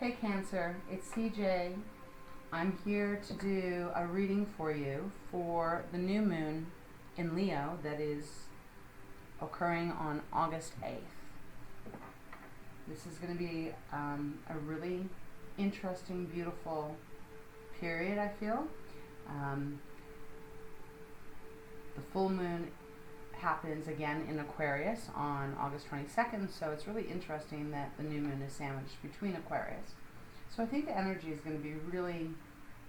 Hey Cancer, it's CJ. I'm here to do a reading for you for the new moon in Leo that is occurring on August 8th. This is going to be a really interesting, beautiful period, I feel. The full moon happens again in Aquarius on August 22nd, so it's really interesting that the new moon is sandwiched between Aquarius. So I think the energy is going to be really,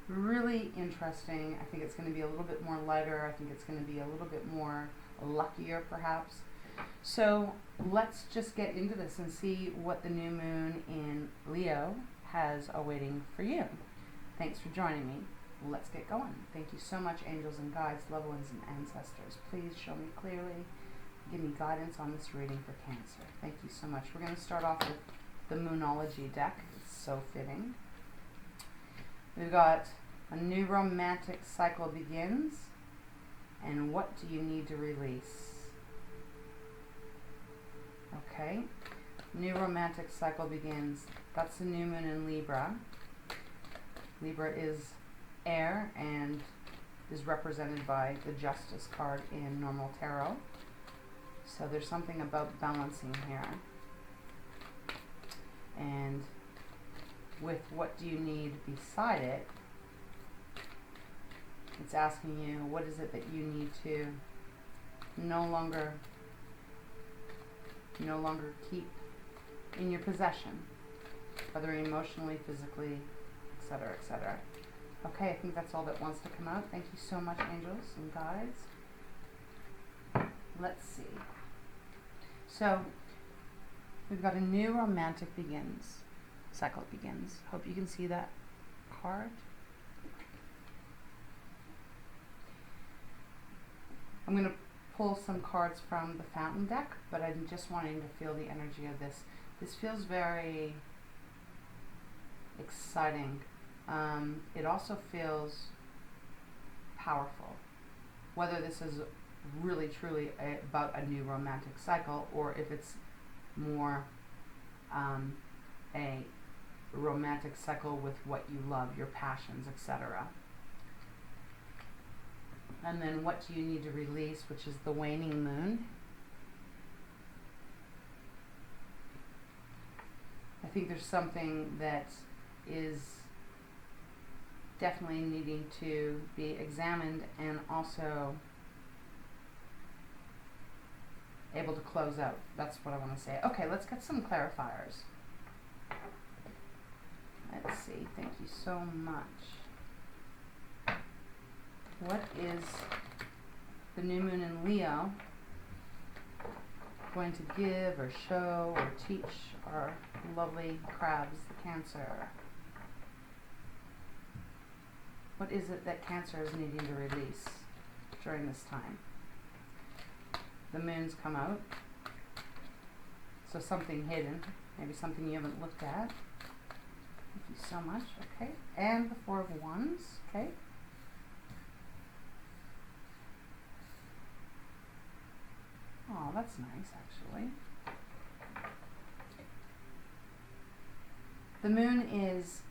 really interesting. I think it's going to be a little bit more lighter. I think it's going to be a little bit more luckier, perhaps. So let's just get into this and see what the new moon in Leo has awaiting for you. Thanks for joining me. Let's get going. Thank you so much, angels and guides, loved ones and ancestors. Please show me clearly. Give me guidance on this reading for Cancer. Thank you so much. We're going to start off with the Moonology deck. It's so fitting. We've got a new romantic cycle begins. And what do you need to release? Okay. New romantic cycle begins. That's the new moon in Libra. Libra is air and is represented by the Justice card in normal tarot. So there's something about balancing here. And with what do you need beside it, it's asking you, what is it that you need to no longer keep in your possession, whether emotionally, physically, etc., etc. Okay, I think that's all that wants to come out. Thank you so much, angels and guides. Let's see. So, we've got a new romantic cycle begins. Hope you can see that card. I'm going to pull some cards from the Fountain deck, but I'm just wanting to feel the energy of this. This feels very exciting. It also feels powerful. Whether this is really truly about a new romantic cycle, or if it's more a romantic cycle with what you love, your passions, etc. And then what do you need to release, which is the waning moon. I think there's something that is definitely needing to be examined and also able to close out. That's what I want to say. Okay, let's get some clarifiers. Let's see. Thank you so much. What is the new moon in Leo going to give or show or teach our lovely crabs, the Cancer? What is it that Cancer is needing to release during this time? The moons come out. So something hidden, maybe something you haven't looked at. Thank you so much. Okay. And the Four of Wands. Okay. Oh, that's nice, actually. The moon is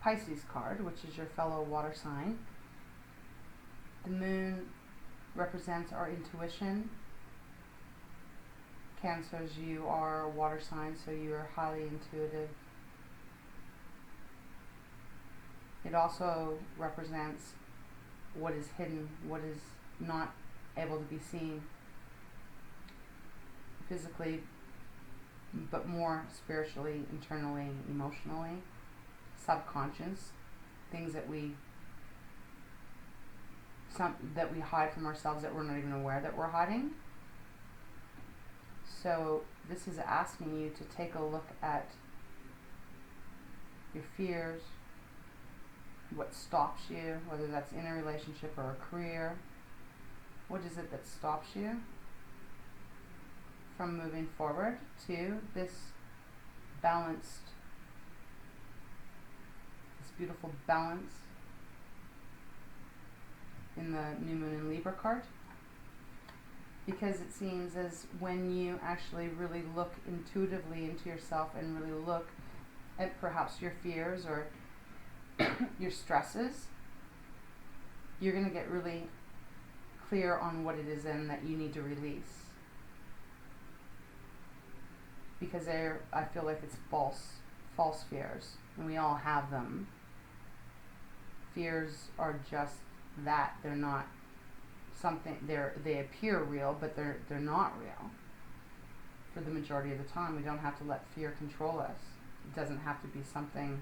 Pisces card, which is your fellow water sign. The moon represents our intuition. Cancers, you are a water sign, so you are highly intuitive. It also represents what is hidden, what is not able to be seen physically, but more spiritually, internally, emotionally, subconscious, things that we hide from ourselves that we're not even aware that we're hiding. So this is asking you to take a look at your fears, what stops you, whether that's in a relationship or a career. What is it that stops you from moving forward to this balanced, this beautiful balance in the new moon in Libra card? Because it seems as when you actually really look intuitively into yourself and really look and perhaps your fears or your stresses, you're going to get really clear on what it is then that you need to release. Because I feel like it's false fears, and we all have them. Fears are just that. They're not something, they appear real, but they're not real. For the majority of the time, we don't have to let fear control us. It doesn't have to be something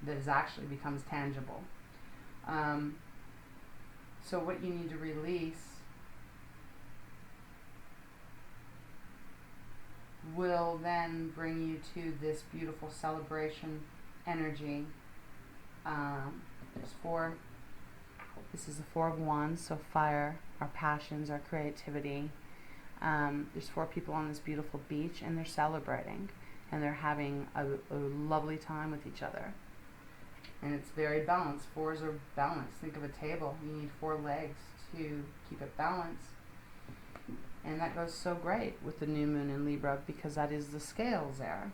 that is actually becomes tangible. So what you need to release will then bring you to this beautiful celebration energy. This is the Four of Wands, so fire, our passions, our creativity. There's 4 people on this beautiful beach, and they're celebrating, and they're having a lovely time with each other. And it's very balanced. 4s are balanced. Think of a table. You need 4 legs to keep it balanced. And that goes so great with the new moon in Libra, because that is the scales there.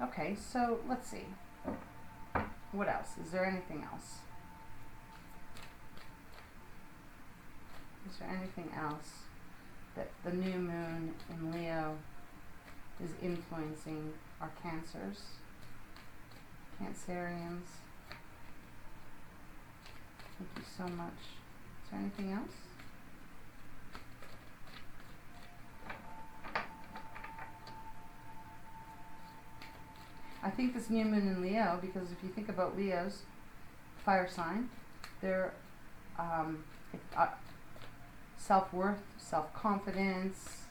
Okay, so let's see. What else? Is there anything else? Is there anything else that the new moon in Leo is influencing our Cancers? Cancerians. Thank you so much. Is there anything else? I think this new moon in Leo, because if you think about Leo's fire sign, they're self-worth, self-confidence.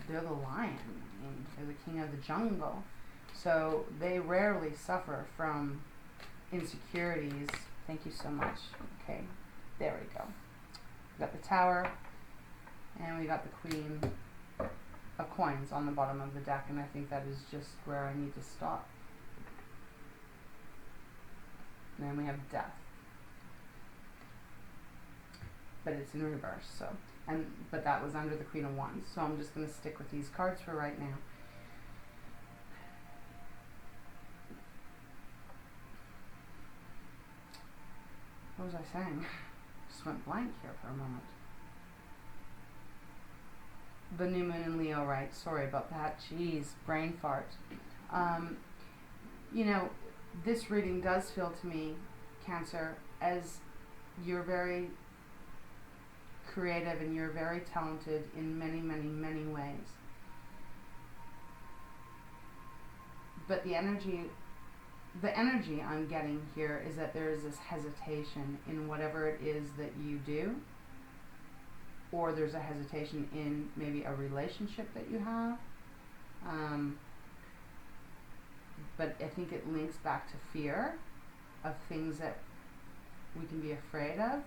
They're the lion. I mean, they're the king of the jungle. So they rarely suffer from insecurities. Thank you so much. Okay, there we go. We got the Tower, and we got the Queen of Coins on the bottom of the deck, and I think that is just where I need to stop. And then we have Death, but it's in reverse. So, but that was under the Queen of Wands. So I'm just going to stick with these cards for right now. What was I saying? Just went blank here for a moment. The new moon in Leo, right? Sorry about that. Jeez, brain fart. This reading does feel to me, Cancer, as you're very creative and you're very talented in many, many, many ways. But the energy I'm getting here is that there is this hesitation in whatever it is that you do. Or there's a hesitation in maybe a relationship that you have. But I think it links back to fear of things that we can be afraid of.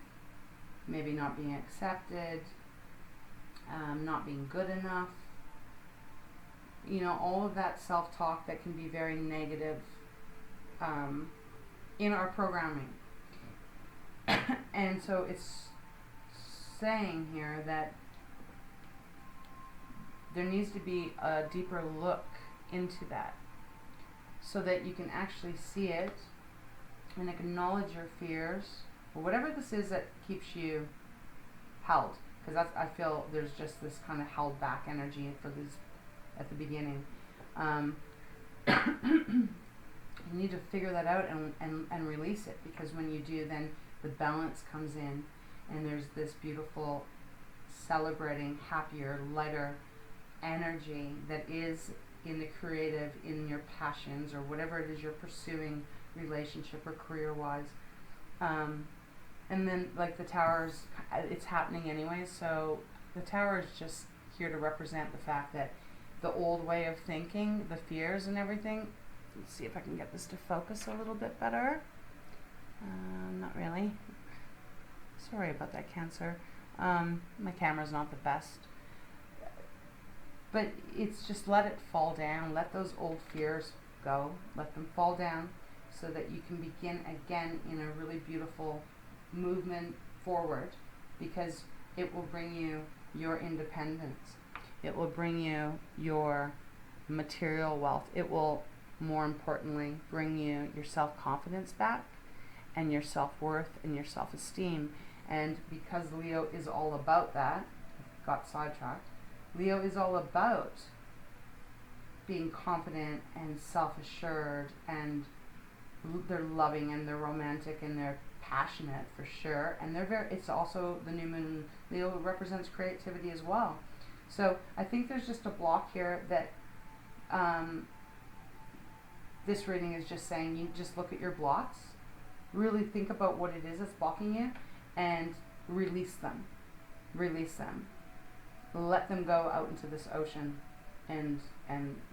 Maybe not being accepted, not being good enough. All of that self-talk that can be very negative in our programming. And so it's saying here that there needs to be a deeper look into that so that you can actually see it and acknowledge your fears or whatever this is that keeps you held, because I feel there's just this kind of held back energy for this at the beginning. You need to figure that out and release it, because when you do, then the balance comes in. And there's this beautiful, celebrating, happier, lighter energy that is in the creative, in your passions, or whatever it is you're pursuing, relationship or career-wise. And then, like the Towers, it's happening anyway, so the Tower is just here to represent the fact that the old way of thinking, the fears and everything. Let's see if I can get this to focus a little bit better. Not really. Sorry about that, Cancer. My camera's not the best. But it's just let it fall down. Let those old fears go. Let them fall down so that you can begin again in a really beautiful movement forward, because it will bring you your independence. It will bring you your material wealth. It will, more importantly, bring you your self-confidence back and your self-worth and your self-esteem. And because Leo is all about that, got sidetracked, Leo is all about being confident and self-assured, and they're loving and they're romantic and they're passionate for sure, and they're very, it's also the new moon. Leo represents creativity as well. So I think there's just a block here that this reading is just saying, you just look at your blocks, really think about what it is that's blocking you, and release them. Release them. Let them go out into this ocean, and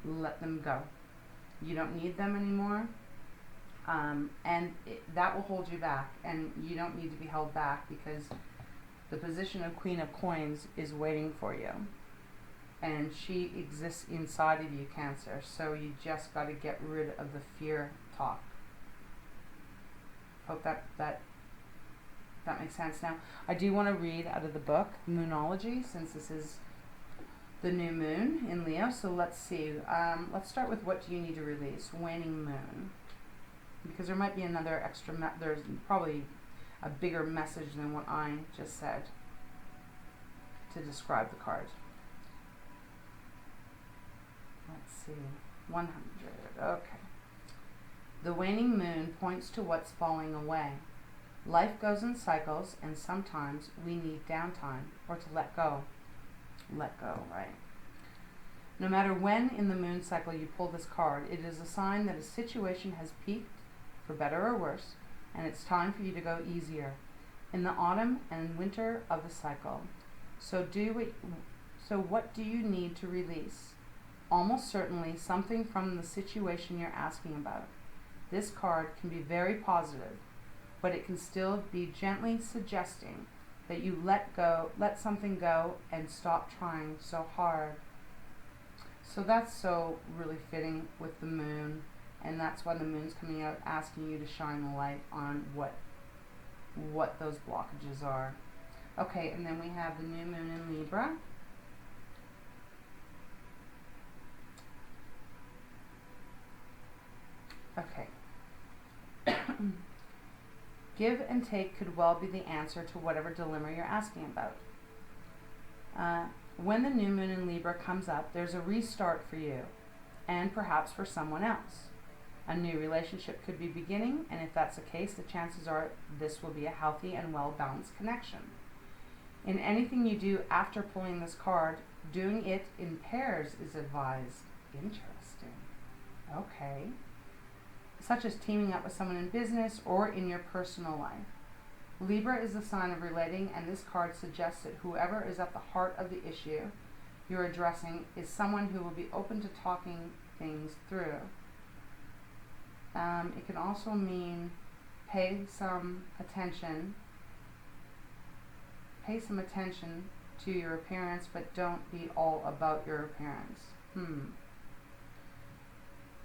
let them go. You don't need them anymore. That will hold you back, and you don't need to be held back, because the position of Queen of Coins is waiting for you, and she exists inside of you, Cancer. So you just got to get rid of the fear talk. Hope that makes sense. Now, I do want to read out of the book Moonology, since this is the new moon in Leo. So let's see. Let's start with, what do you need to release? Waning moon. Because there might be another extra, there's probably a bigger message than what I just said to describe the card. Let's see. 100. Okay. The waning moon points to what's falling away. Life goes in cycles, and sometimes we need downtime, or to let go. Let go, right? No matter when in the moon cycle you pull this card, it is a sign that a situation has peaked, for better or worse, and it's time for you to go easier in the autumn and winter of the cycle. So what do you need to release? Almost certainly something from the situation you're asking about. This card can be very positive, but it can still be gently suggesting that you let something go and stop trying so hard. So that's so really fitting with the moon, and that's why the moon's coming out, asking you to shine the light on what those blockages are. Okay, and then we have the new moon in Libra. Okay. Give and take could well be the answer to whatever dilemma you're asking about. When the new moon in Libra comes up, there's a restart for you, and perhaps for someone else. A new relationship could be beginning, and if that's the case, the chances are this will be a healthy and well-balanced connection. In anything you do after pulling this card, doing it in pairs is advised. Interesting. Okay. Such as teaming up with someone in business or in your personal life. Libra is the sign of relating, and this card suggests that whoever is at the heart of the issue you're addressing is someone who will be open to talking things through. It can also mean pay some attention to your appearance, but don't be all about your appearance.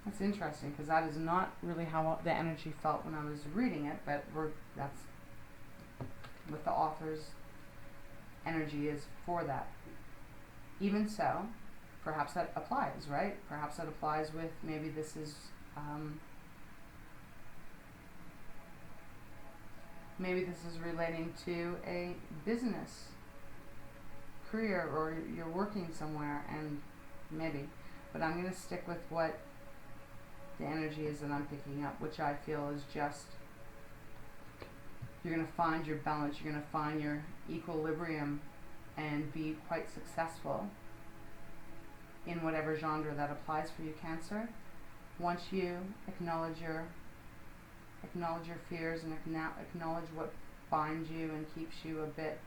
That's interesting, because that is not really how the energy felt when I was reading it, but that's what the author's energy is for that. Even so, perhaps that applies, right? Perhaps that applies with, maybe this is relating to a business career, or you're working somewhere, and maybe. But I'm going to stick with what the energy is that I'm picking up, which I feel is just, you're going to find your balance, you're going to find your equilibrium, and be quite successful in whatever genre that applies for you, Cancer. Once you acknowledge your fears and acknowledge what binds you and keeps you a bit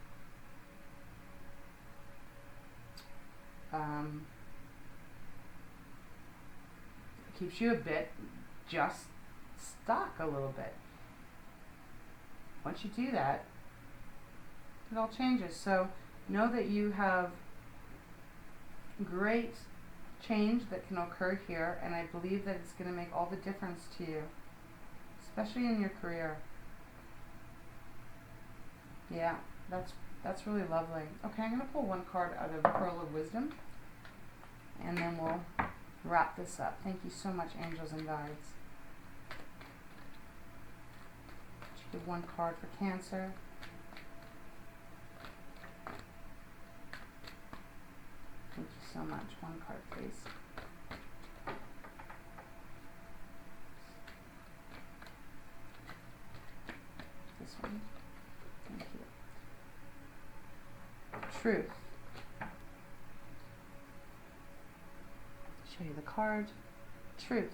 just stuck a little bit. Once you do that, it all changes. So know that you have great change that can occur here, and I believe that it's going to make all the difference to you, especially in your career. Yeah, that's really lovely. Okay, I'm going to pull one card out of Pearl of Wisdom. and then we'll wrap this up. Thank you so much, angels and guides. Just give one card for Cancer. Thank you so much. One card, please. This one. Thank you. Truth. Show you the card. Truth.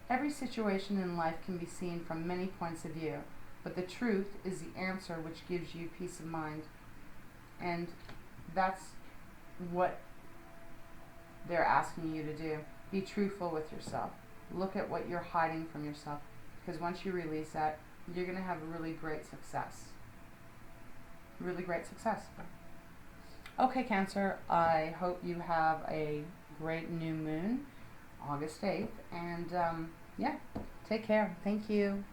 Every situation in life can be seen from many points of view, but the truth is the answer which gives you peace of mind. And that's what they're asking you to do. Be truthful with yourself. Look at what you're hiding from yourself, because once you release that, you're going to have really great success. Really great success. Okay, Cancer, I hope you have a great new moon, August 8th, and yeah, take care. Thank you.